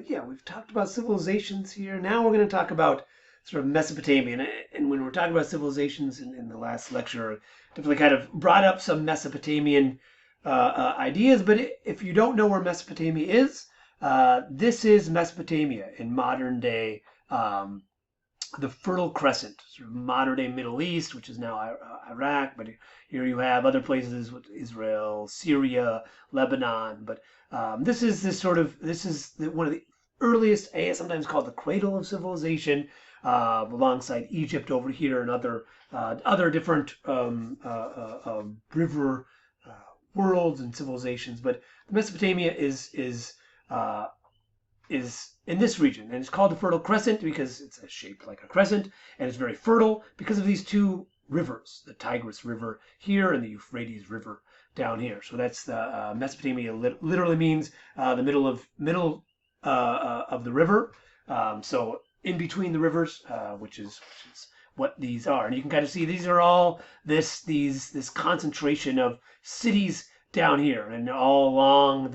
Yeah, we've talked about civilizations here. Now we're going to talk about sort of Mesopotamia. And when we're talking about civilizations in the last lecture, definitely kind of brought up some Mesopotamian ideas. But if you don't know where Mesopotamia is, this is Mesopotamia in modern day, the Fertile Crescent, sort of modern day Middle East, which is now Iraq. But here you have other places with Israel, Syria, Lebanon. But this is one of the earliest, sometimes called the cradle of civilization, alongside Egypt over here and other different river worlds and civilizations. But Mesopotamia is in this region, and it's called the Fertile Crescent because it's shaped like a crescent, and it's very fertile because of these two rivers, the Tigris River here and the Euphrates River down here. So that's the Mesopotamia. Literally means the middle of the river. So in between the rivers, which is what these are, and you can kind of see these are all this concentration of cities down here and all along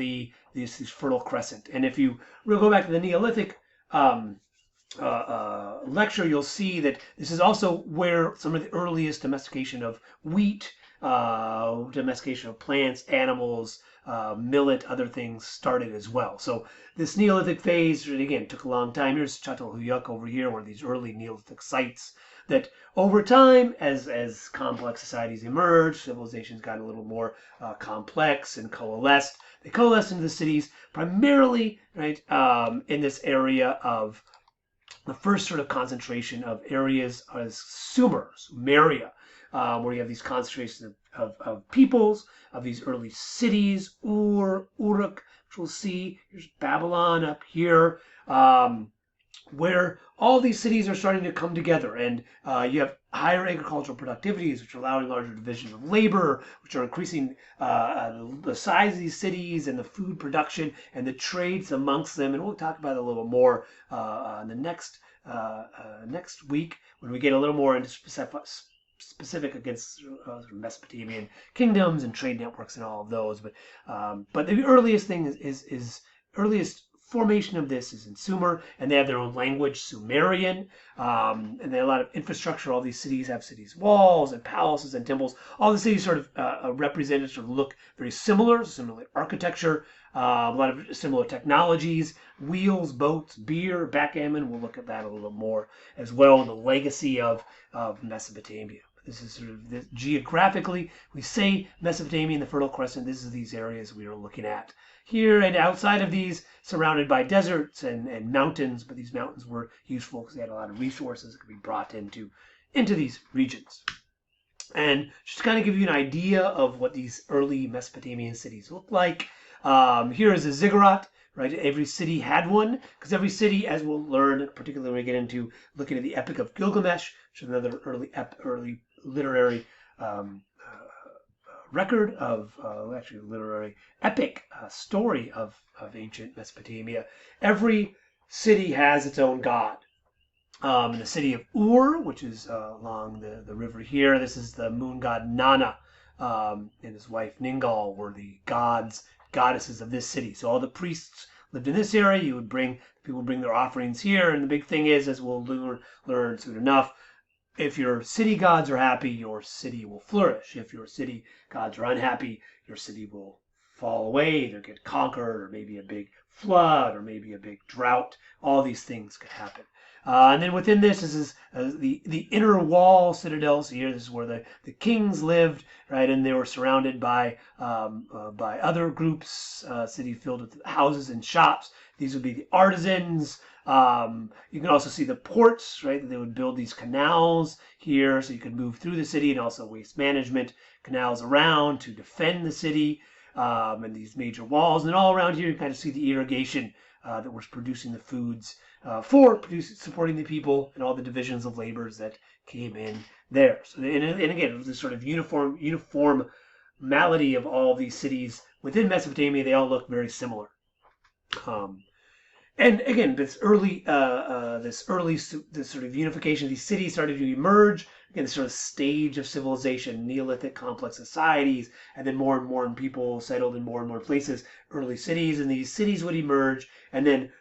this Fertile Crescent. And if you really go back to the Neolithic lecture, you'll see that this is also where some of the earliest domestication of wheat, domestication of plants, animals, millet, other things started as well. So this Neolithic phase, again, took a long time. Here's Çatalhöyük over here, one of these early Neolithic sites that over time, as complex societies emerged, civilizations got a little more complex and coalesced. They coalesced into the cities primarily, right, in this area of the first sort of concentration of areas as Sumeria, where you have these concentrations of peoples, of these early cities, Uruk, which we'll see. Here's Babylon up here, where all these cities are starting to come together, and you have higher agricultural productivities, which are allowing larger division of labor, which are increasing the size of these cities and the food production and the trades amongst them. And we'll talk about it a little more in the next week when we get a little more into specific against Mesopotamian kingdoms and trade networks and all of those. But the earliest thing is earliest formation of this is in Sumer, and they have their own language, Sumerian, and they have a lot of infrastructure. All these cities have cities walls and palaces and temples. All the cities sort of represented sort of look very similar architecture, a lot of similar technologies, wheels, boats, beer, backgammon. We'll look at that a little more as well, and the legacy of Mesopotamia. This is sort of this, geographically, we say Mesopotamia and the Fertile Crescent. This is these areas we are looking at here, and outside of these, surrounded by deserts and mountains. But these mountains were useful because they had a lot of resources that could be brought into these regions. And just to kind of give you an idea of what these early Mesopotamian cities looked like, here is a ziggurat. Right, every city had one, because every city, as we'll learn, particularly when we get into looking at the Epic of Gilgamesh, which is another early literary record of actually literary epic story of ancient Mesopotamia. Every city has its own god. In the city of Ur, which is along the river here, this is the moon god Nana, and his wife Ningal were the goddesses of this city. So all the priests lived in this area. People would bring their offerings here, and the big thing is, as we'll learn soon enough, if your city gods are happy, your city will flourish. If your city gods are unhappy, your city will fall away, either get conquered, or maybe a big flood, or maybe a big drought. All these things could happen. And then within this is the inner wall citadels. Here, this is where the kings lived, right? And they were surrounded by other groups, city filled with houses and shops. These would be the artisans. You can also see the ports, right? They would build these canals here so you could move through the city, and also waste management canals around to defend the city, and these major walls. And all around here, you kind of see the irrigation that was producing the foods supporting the people and all the divisions of labors that came in there. So, and again, it was this sort of uniformity of all these cities within Mesopotamia. They all look very similar. And again, this sort of unification of these cities started to emerge. Again, this sort of stage of civilization, Neolithic complex societies, and then more and more people settled in more and more places, early cities, and these cities would emerge, and then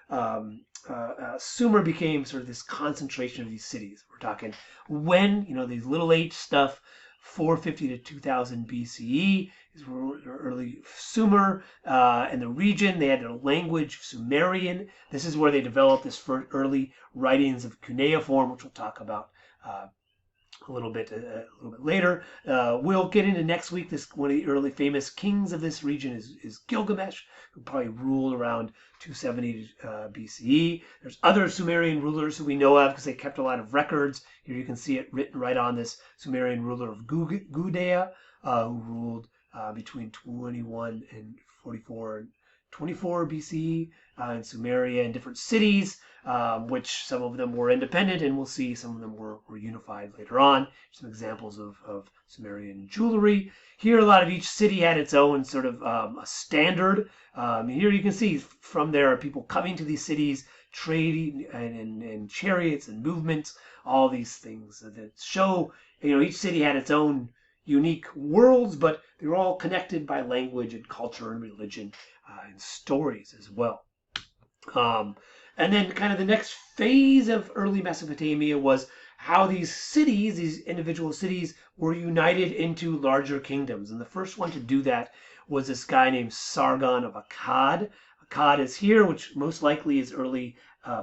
Sumer became sort of this concentration of these cities. We're talking when, these little h stuff, 450 to 2000 BCE, is early Sumer and the region. They had their language, Sumerian. This is where they developed this first early writings of cuneiform, which we'll talk about a little bit later. We'll get into next week. This one of the early famous kings of this region is Gilgamesh, who probably ruled around 270 BCE. There's other Sumerian rulers who we know of because they kept a lot of records. Here you can see it written right on this Sumerian ruler of Gudea, who ruled between 21 and 24 BCE in Sumeria in different cities, which some of them were independent, and we'll see some of them were unified later on. Some examples of Sumerian jewelry. Here, a lot of each city had its own sort of a standard. Here you can see from there people coming to these cities, trading and chariots and movements, all these things that show, each city had its own unique worlds, but they were all connected by language and culture and religion and stories as well. And then kind of the next phase of early Mesopotamia was how these cities, these individual cities, were united into larger kingdoms. And the first one to do that was this guy named Sargon of Akkad. Akkad is here, which most likely is early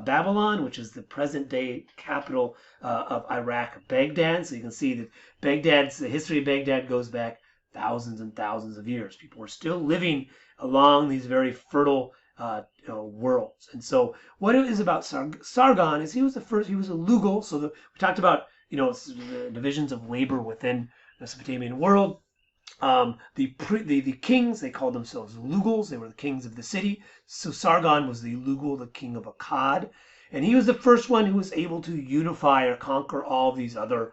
Babylon, which is the present-day capital of Iraq, Baghdad. So you can see that the history of Baghdad goes back thousands and thousands of years. People were still living along these very fertile worlds. And so what it is about Sargon is he was a Lugal. So we talked about, the divisions of labor within the Mesopotamian world. The kings, they called themselves Lugals. They were the kings of the city. So Sargon was the Lugal, the king of Akkad. And he was the first one who was able to unify or conquer all of these other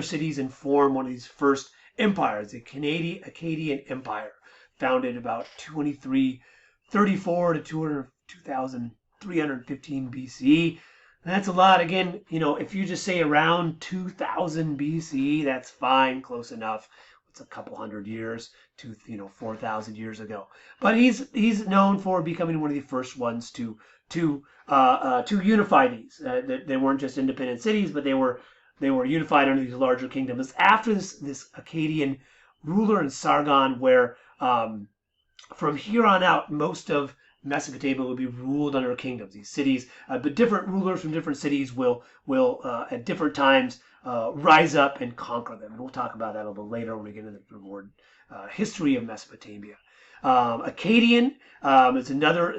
cities and form one of these first empires, the Akkadian Empire, founded about 2334 to 2315 BCE. That's a lot. Again, if you just say around 2000 BCE, that's fine, close enough. It's a couple hundred years to 4,000 years ago. But he's known for becoming one of the first ones to unify these. They weren't just independent cities, but they were unified under these larger kingdoms. After this Akkadian ruler in Sargon, where from here on out, most of Mesopotamia will be ruled under kingdoms, these cities, but different rulers from different cities will at different times rise up and conquer them. And we'll talk about that a little later when we get into the more history of Mesopotamia. Akkadian is another,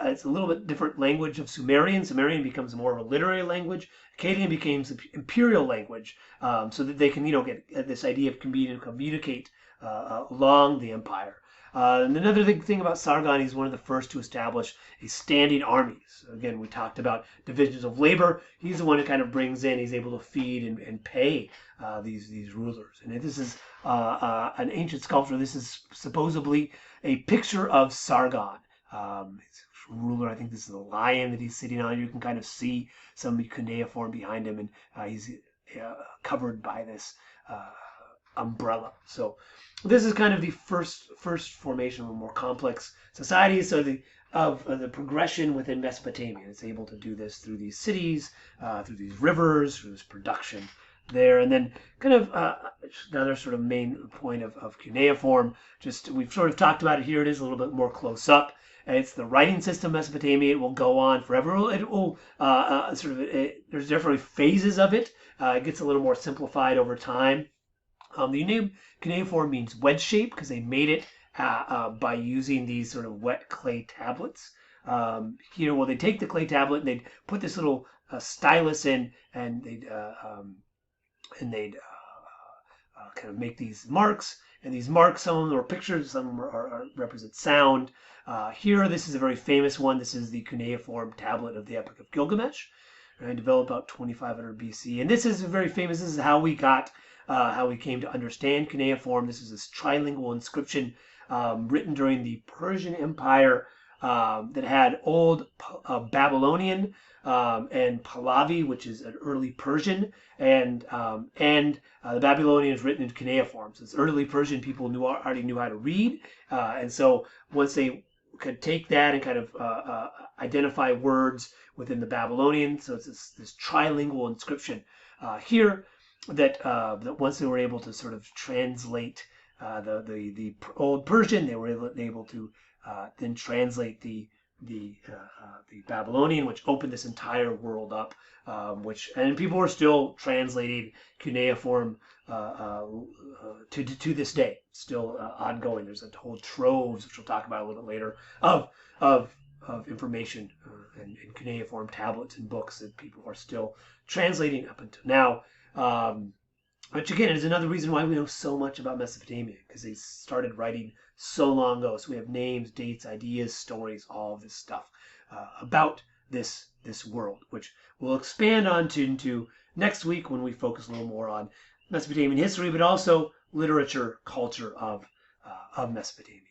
it's a little bit different language of Sumerian. Sumerian becomes more of a literary language. Akkadian becomes an imperial language, so that they can, get this idea of communicate along the empire. And another thing about Sargon, he's one of the first to establish a standing army. So again, we talked about divisions of labor. He's the one who kind of brings in, he's able to feed and pay these rulers. And this is an ancient sculpture. This is supposedly a picture of Sargon. Ruler, I think this is a lion that he's sitting on. You can kind of see some cuneiform behind him, and he's covered by this umbrella. So this is kind of the first formation of a more complex society. So the progression within Mesopotamia, it's able to do this through these cities, through these rivers, through this production there. And then kind of another sort of main point of cuneiform, we've sort of talked about it here. It is a little bit more close up. It's the writing system of Mesopotamia. It will go on forever. It will there's definitely phases of it. It gets a little more simplified over time. The name cuneiform means wedge shape because they made it by using these sort of wet clay tablets. Here, they take the clay tablet and they'd put this little stylus in, and they'd kind of make these marks. And these marks, some of them are pictures, some of them represent sound. Here, this is a very famous one. This is the cuneiform tablet of the Epic of Gilgamesh, right, developed about 2500 BC. And this is very famous. This is how we came to understand cuneiform. This is this trilingual inscription written during the Persian Empire that had old Babylonian and Pahlavi, which is an early Persian, and the Babylonian is written in cuneiform. So it's early Persian. People already knew how to read, and so once they could take that and kind of identify words within the Babylonian, so it's this trilingual inscription here that once they were able to sort of translate the old Persian, they were able to then translate the Babylonian, which opened this entire world up. And people are still translating cuneiform to this day, still ongoing. There's a whole troves, which we'll talk about a little bit later, of of information and cuneiform tablets and books that people are still translating up until now. Which again is another reason why we know so much about Mesopotamia, because they started writing so long ago. So we have names, dates, ideas, stories, all of this stuff about this world, which we'll expand on into next week when we focus a little more on Mesopotamian history, but also literature, culture of Mesopotamia.